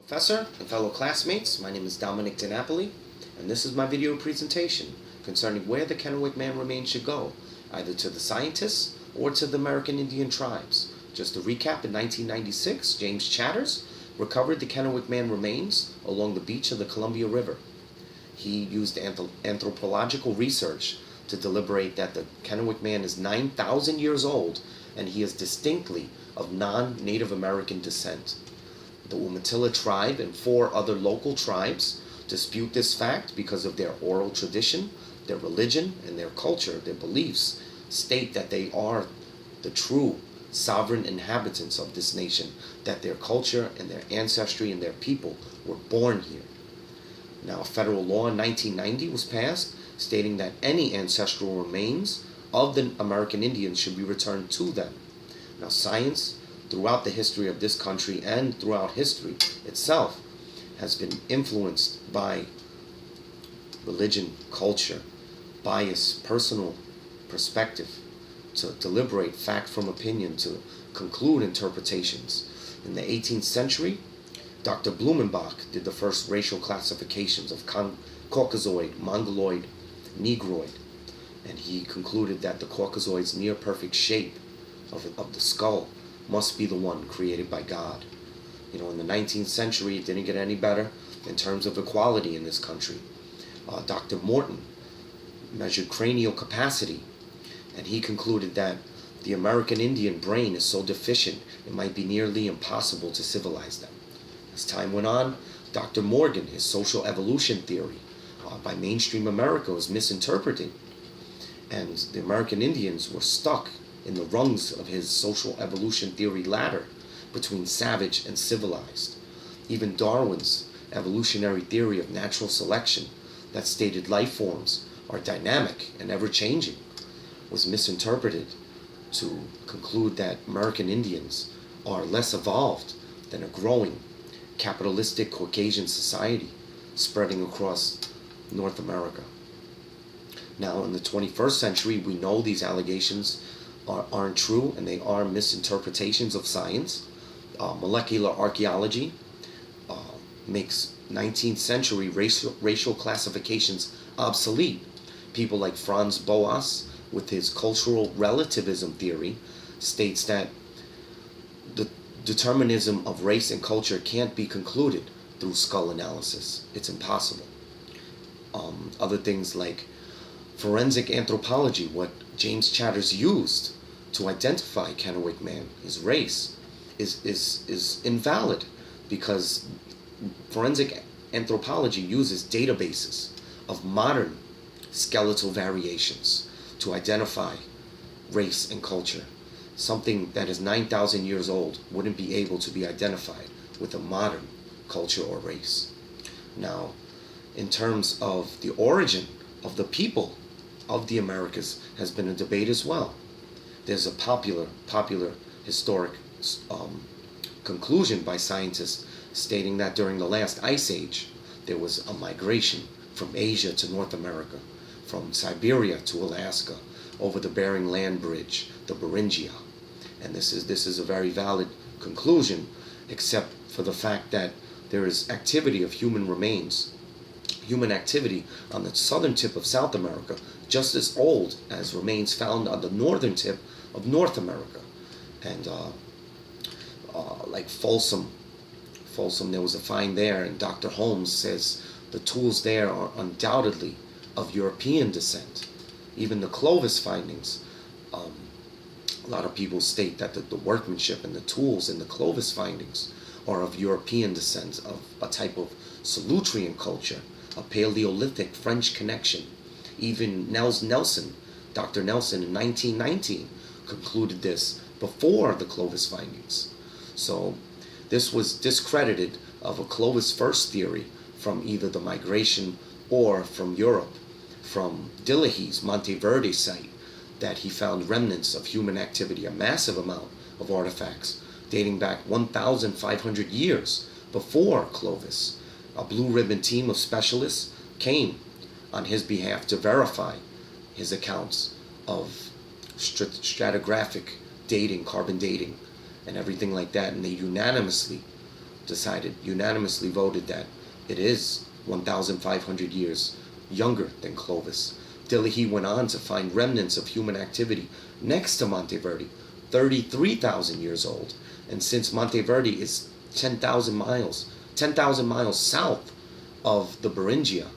Professor and fellow classmates, my name is Dominic DiNapoli, and this is my video presentation concerning where the Kennewick man remains should go, either to the scientists or to the American Indian tribes. Just to recap, in 1996, James Chatters recovered the Kennewick man remains along the beach of the Columbia River. He used anthropological research to deliberate that the Kennewick man is 9,000 years old and he is distinctly of non-Native American descent. The Umatilla tribe and 4 other local tribes dispute this fact because of their oral tradition, their religion, and their culture. Their beliefs state that they are the true sovereign inhabitants of this nation, that their culture and their ancestry and their people were born here. Now, a federal law in 1990 was passed stating that any ancestral remains of the American Indians should be returned to them. Now, science throughout the history of this country and throughout history itself has been influenced by religion, culture, bias, personal perspective, to deliberate fact from opinion, to conclude interpretations. In the 18th century, Dr. Blumenbach did the first racial classifications of Caucasoid, Mongoloid, Negroid, and he concluded that the Caucasoid's near-perfect shape of the skull must be the one created by God. You know, in the 19th century, it didn't get any better in terms of equality in this country. Dr. Morton measured cranial capacity, and he concluded that the American Indian brain is so deficient it might be nearly impossible to civilize them. As time went on, Dr. Morgan, his social evolution theory by mainstream America was misinterpreted, and the American Indians were stuck in the rungs of his social evolution theory ladder between savage and civilized. Even Darwin's evolutionary theory of natural selection that stated life forms are dynamic and ever-changing was misinterpreted to conclude that American Indians are less evolved than a growing capitalistic Caucasian society spreading across North America. Now, in the 21st century, we know these allegations aren't true, and they are misinterpretations of science. Molecular archaeology makes 19th century racial classifications obsolete. People like Franz Boas, with his cultural relativism theory, states that the determinism of race and culture can't be concluded through skull analysis. It's impossible. Other things like forensic anthropology, what James Chatters used to identify Kennewick man, his race, is invalid because forensic anthropology uses databases of modern skeletal variations to identify race and culture. Something that is 9,000 years old wouldn't be able to be identified with a modern culture or race. Now, in terms of the origin of the people of the Americas has been a debate as well. There's a popular historic conclusion by scientists stating that during the last ice age there was a migration from Asia to North America, from Siberia to Alaska, over the Bering Land Bridge, the Beringia. And this is a very valid conclusion, except for the fact that there is activity of human activity on the southern tip of South America, just as old as remains found on the northern tip of North America. And like Folsom, there was a find there, and Dr. Holmes says the tools there are undoubtedly of European descent. Even the Clovis findings, a lot of people state that the workmanship and the tools in the Clovis findings are of European descent, of a type of Solutrean culture, a Paleolithic French connection. Even Nelson, Dr. Nelson in 1919 concluded this before the Clovis findings. So this was discredited of a Clovis first theory from either the migration or from Europe, from Dillehy's Monteverde site, that he found remnants of human activity, a massive amount of artifacts dating back 1,500 years before Clovis. A blue ribbon team of specialists came on his behalf to verify his accounts of stratigraphic dating, carbon dating, and everything like that, and they unanimously decided, unanimously voted that it is 1,500 years younger than Clovis. Delahy went on to find remnants of human activity next to Monteverde, 33,000 years old. And since Monteverde is 10,000 miles south of the Beringia,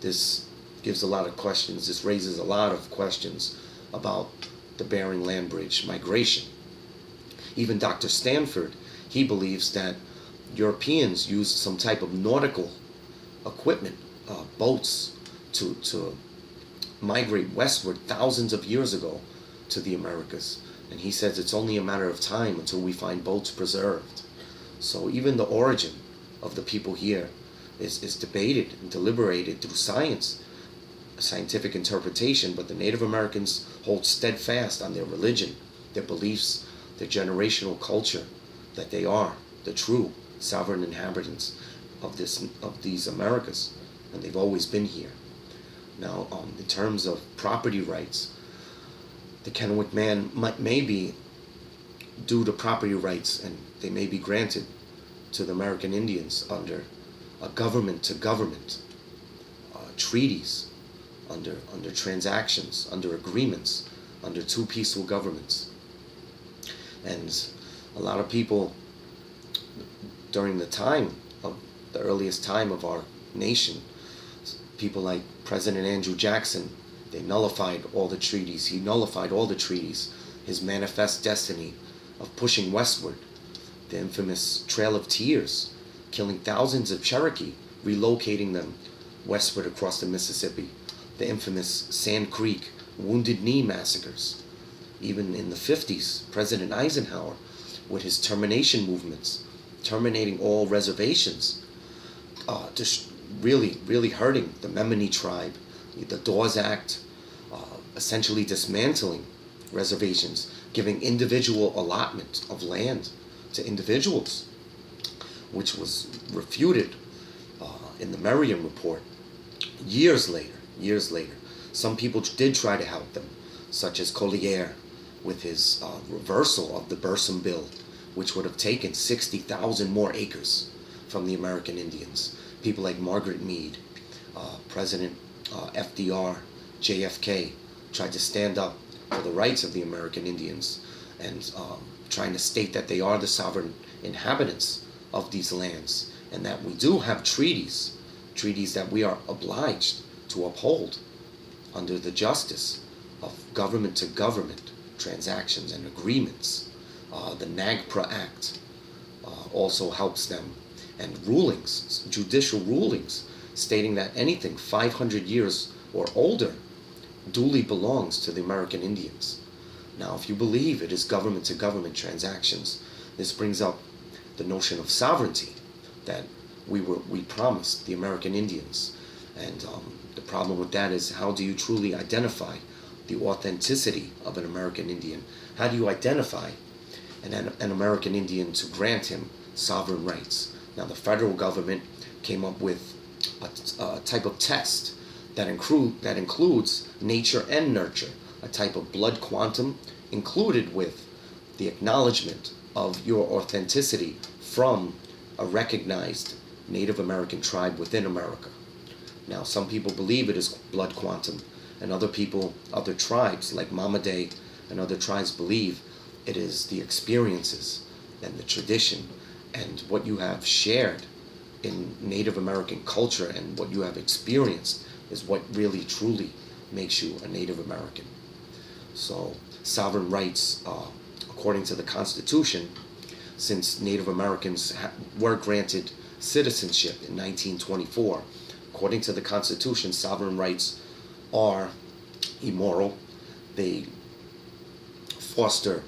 this gives a lot of questions. This raises a lot of questions about the Bering Land Bridge migration. Even Dr. Stanford, he believes that Europeans used some type of nautical equipment, boats, to migrate westward thousands of years ago to the Americas. And he says it's only a matter of time until we find boats preserved. So even the origin of the people here is debated and deliberated through science, scientific interpretation, but the Native Americans hold steadfast on their religion, their beliefs, their generational culture, that they are the true sovereign inhabitants of these Americas, and they've always been here. Now, in terms of property rights, the Kennewick man may be due to property rights, and they may be granted to the American Indians under a government-to-government treaties, under transactions, under agreements, under two peaceful governments. And a lot of people during the earliest time of our nation, people like President Andrew Jackson, they nullified all the treaties. He nullified all the treaties. His manifest destiny of pushing westward, the infamous Trail of Tears, killing thousands of Cherokee, relocating them westward across the Mississippi, the infamous Sand Creek Wounded Knee massacres. Even in the 50s, President Eisenhower, with his termination movements, terminating all reservations, just really hurting the Menominee tribe, the Dawes Act, essentially dismantling reservations, giving individual allotment of land to individuals, which was refuted in the Merriam Report years later. Some people did try to help them, such as Collier, with his reversal of the Bursum Bill, which would have taken 60,000 more acres from the American Indians. People like Margaret Mead, President FDR, JFK, tried to stand up for the rights of the American Indians and trying to state that they are the sovereign inhabitants of these lands, and that we do have treaties that we are obliged to uphold under the justice of government-to-government transactions and agreements. The NAGPRA Act also helps them, and rulings, judicial rulings, stating that anything 500 years or older duly belongs to the American Indians. Now, if you believe it is government-to-government transactions, this brings up the notion of sovereignty that we promised the American Indians. And the problem with that is, how do you truly identify the authenticity of an American Indian? How do you identify an American Indian to grant him sovereign rights? Now, the federal government came up with a type of test that includes nature and nurture, a type of blood quantum included with the acknowledgement of your authenticity from a recognized Native American tribe within America. Now, some people believe it is blood quantum, and other tribes like Mamadei and other tribes believe it is the experiences and the tradition and what you have shared in Native American culture and what you have experienced is what really truly makes you a Native American. So sovereign rights, according to the Constitution, since Native Americans were granted citizenship in 1924, according to the Constitution, sovereign rights are immoral. They foster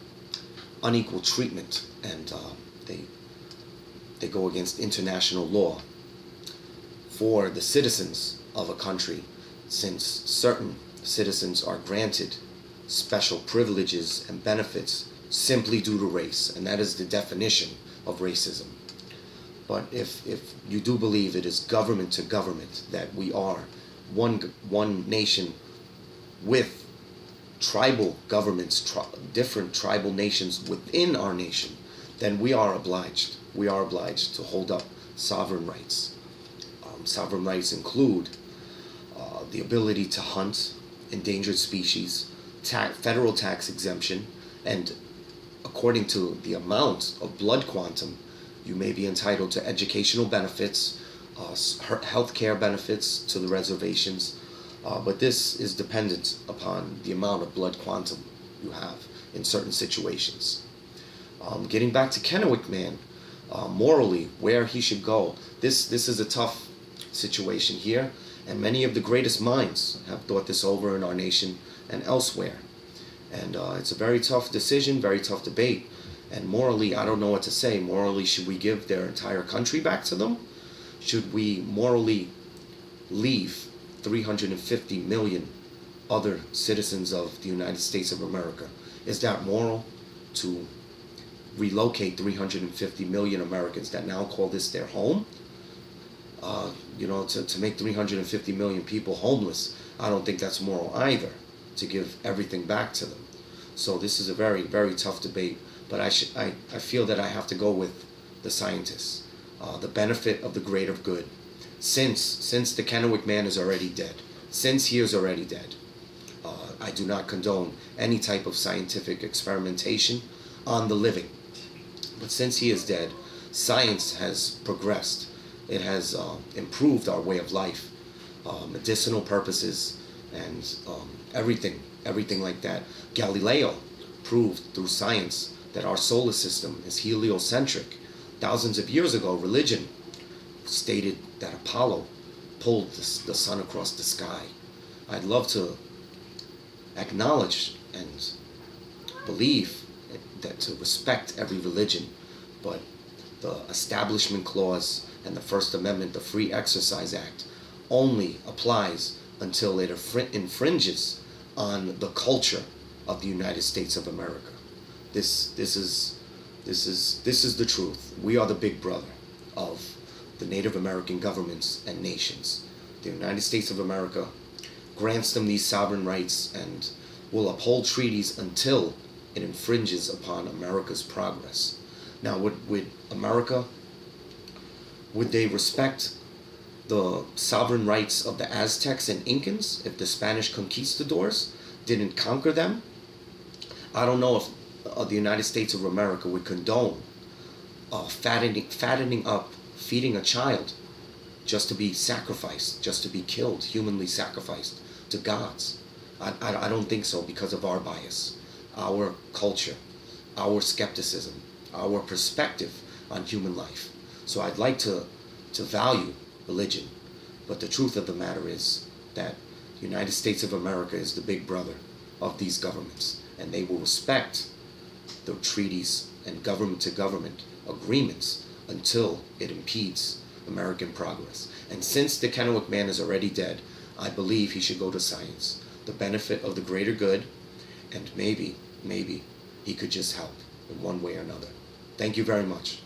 unequal treatment, and they go against international law for the citizens of a country, since certain citizens are granted special privileges and benefits simply due to race, and that is the definition of racism. But if you do believe it is government to government, that we are one nation with tribal governments, different tribal nations within our nation, then we are obliged we are obliged to hold up sovereign rights. Sovereign rights include the ability to hunt endangered species, federal tax exemption, and according to the amount of blood quantum, you may be entitled to educational benefits, health care benefits to the reservations, but this is dependent upon the amount of blood quantum you have in certain situations. Getting back to Kennewick Man, morally, where he should go, this is a tough situation here, and many of the greatest minds have thought this over in our nation and elsewhere. And it's a very tough decision, very tough debate. And morally, I don't know what to say. Morally, should we give their entire country back to them? Should we morally leave 350 million other citizens of the United States of America? Is that moral to relocate 350 million Americans that now call this their home? To make 350 million people homeless, I don't think that's moral either, to give everything back to them. So this is a very, very tough debate, but I feel that I have to go with the scientists, the benefit of the greater good. Since the Kennewick Man is already dead, since he is already dead, I do not condone any type of scientific experimentation on the living. But since he is dead, science has progressed. It has improved our way of life, medicinal purposes, and everything like that. Galileo proved through science that our solar system is heliocentric. Thousands of years ago, religion stated that Apollo pulled the sun across the sky. I'd love to acknowledge and believe that to respect every religion, but the Establishment Clause and the First Amendment, the Free Exercise Act, only applies until it infringes on the culture of the United States of America. This is the truth. We are the big brother of the Native American governments and nations. The United States of America grants them these sovereign rights and will uphold treaties until it infringes upon America's progress. Now, would America, would they respect the sovereign rights of the Aztecs and Incans if the Spanish conquistadors didn't conquer them? I don't know if the United States of America would condone fattening up, feeding a child just to be sacrificed, just to be killed, humanly sacrificed to gods. I don't think so, because of our bias, our culture, our skepticism, our perspective on human life. So I'd like to value religion, but the truth of the matter is that the United States of America is the big brother of these governments, and they will respect the treaties and government-to-government agreements until it impedes American progress. And since the Kennewick Man is already dead, I believe he should go to science, the benefit of the greater good, and maybe he could just help in one way or another. Thank you very much.